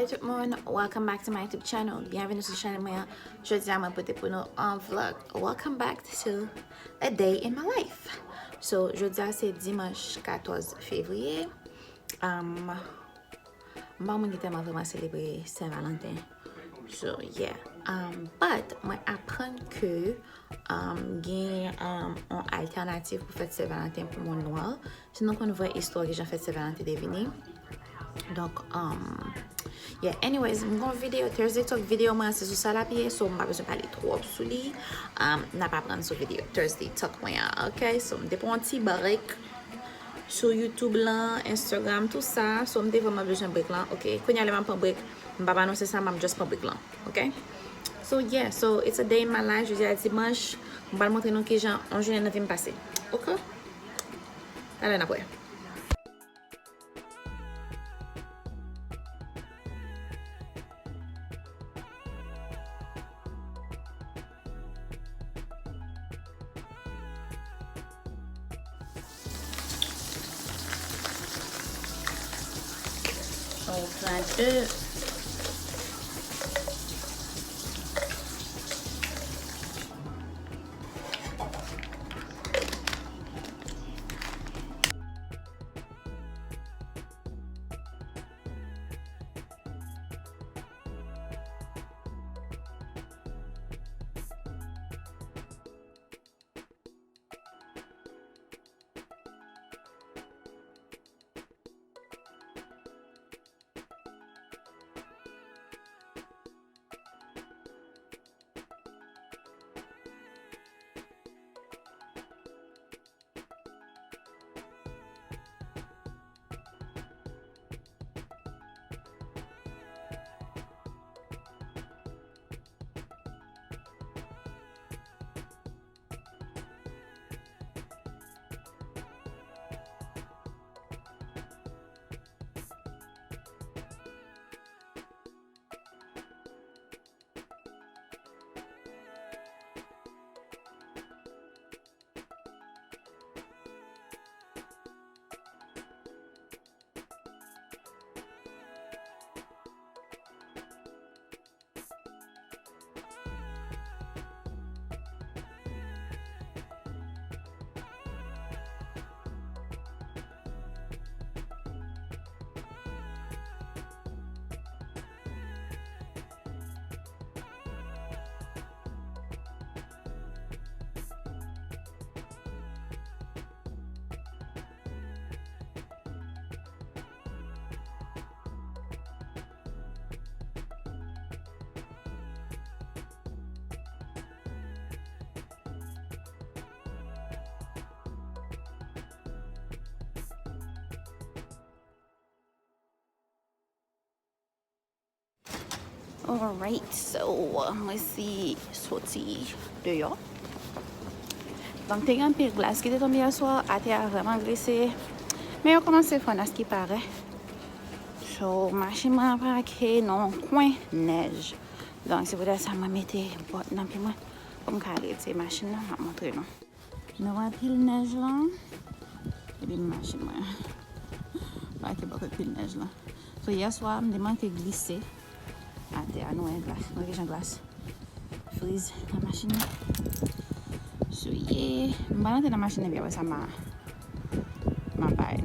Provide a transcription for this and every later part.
Hi tout le monde, welcome back to my YouTube channel. Bienvenue sur la chaîne moi. Je dis à moi pour nous un vlog. Welcome back to a day in my life. So, je dis c'est dimanche 14 février. Moi qui tellement vraiment célébrer Saint-Valentin. So, yeah. But moi apprendre que gain une alternative pour faire Saint-Valentin pour mon noir. Sinon qu'on voit histoire que j'ai fait Saint-Valentin deviner. Donc, yeah, anyways, mon vidéo, Thursday Talk vidéo, moi, c'est sur ça la pied, so, m'a besoin de parler trop sur lui. N'a pas prendre sur vidéo, Thursday Talk, moi, ok? So, m'dé pour un petit break sur YouTube, là, Instagram, tout ça. So, m'dé vraiment besoin de break là, ok? Quand y a les pas break, m'pa pas annoncer ça, m'a juste pas break là, ok? So, yeah, so, it's a day in my life, je dis à dimanche, m'pa montrer nous qui j'en, en journée, notre passé, ok? Allez, après. Au plan 2. Alright, so moi si sorti dehors. Donc t'es un peu de glace qui est tombée hier soir, Achte a vraiment glissé. Mais on commence à faire ce qui paraît. So machine m'a parqué non coin neige. Donc c'est pour ça que je mettais botte dans puis moi comme carré ces machines là, je montrer non. Nous avons pile neige là. Et puis machine moi. Pas que beaucoup pile neige là. So hier soir, me demande que glisser. Achte a nou glace, nou gen glace. Freeze la machine. So yeah, m'balante la machine bien ça m'a bail.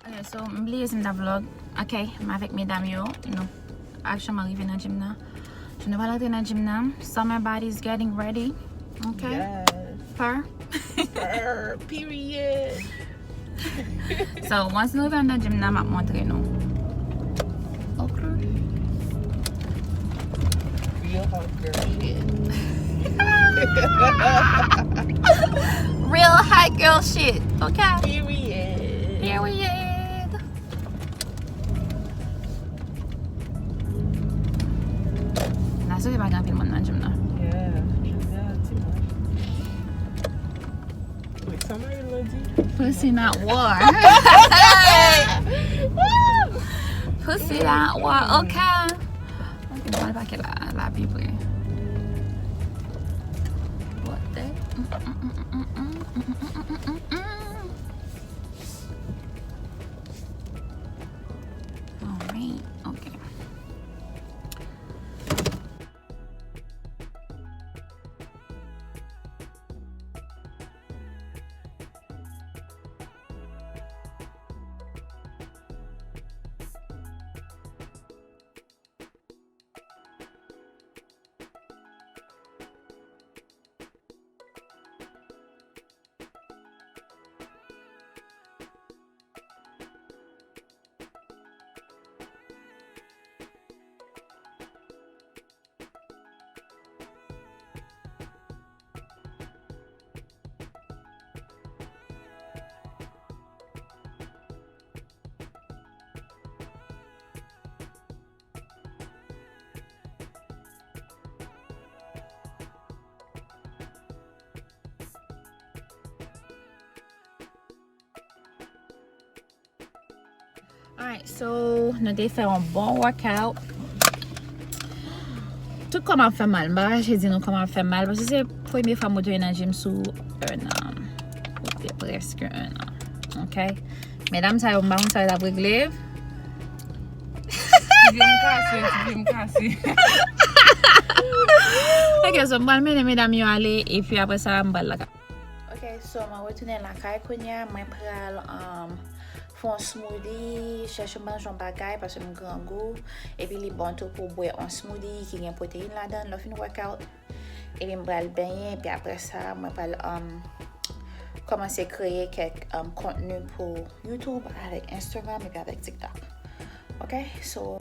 Ok, so m'bliye si m'da vlog. Ok, m'avek mesdames yo. Nou, actually m'arrive nan gym nan. Je ne vais pas rentrer dans le gym now. Summer body's getting ready. Okay? Yes. Purr. Purr, period. So, once nous venons dans le gym now, je vais montrer nous. Okay. Real hot girl shit. Real hot girl shit. Okay? Period. Period. So di ba gan film nan gym nan? Yeah, too much. Wait, somebody allergy? Pussy not war. Pussy not war. Okay. Ok, bal pa ke la bibre. What the? Alright, okay. Alright, so nous avons fait un bon workout. Tout comment fait mal. Bah, j'ai dit nous comment fait mal parce que c'est la première fois que je suis dans le gym sous un an. Ou presque un an. Ok? Mesdames, ça va ça va régler. Tu viens me casser. Ok, so je vais mener mesdames yo aller et puis après ça, je vais la caille. Ok, so je vais retourner la caille konya. Je vais prendre font un smoothie, cherche manger un bagay parce que j'ai un grand goût et puis les bon tout pour boire un smoothie qui a une protéine là-dedans, le fin workout et puis je vais le baigner et puis après ça, je vais commencer à créer quelques contenus pour YouTube avec Instagram et puis avec TikTok. Ok, so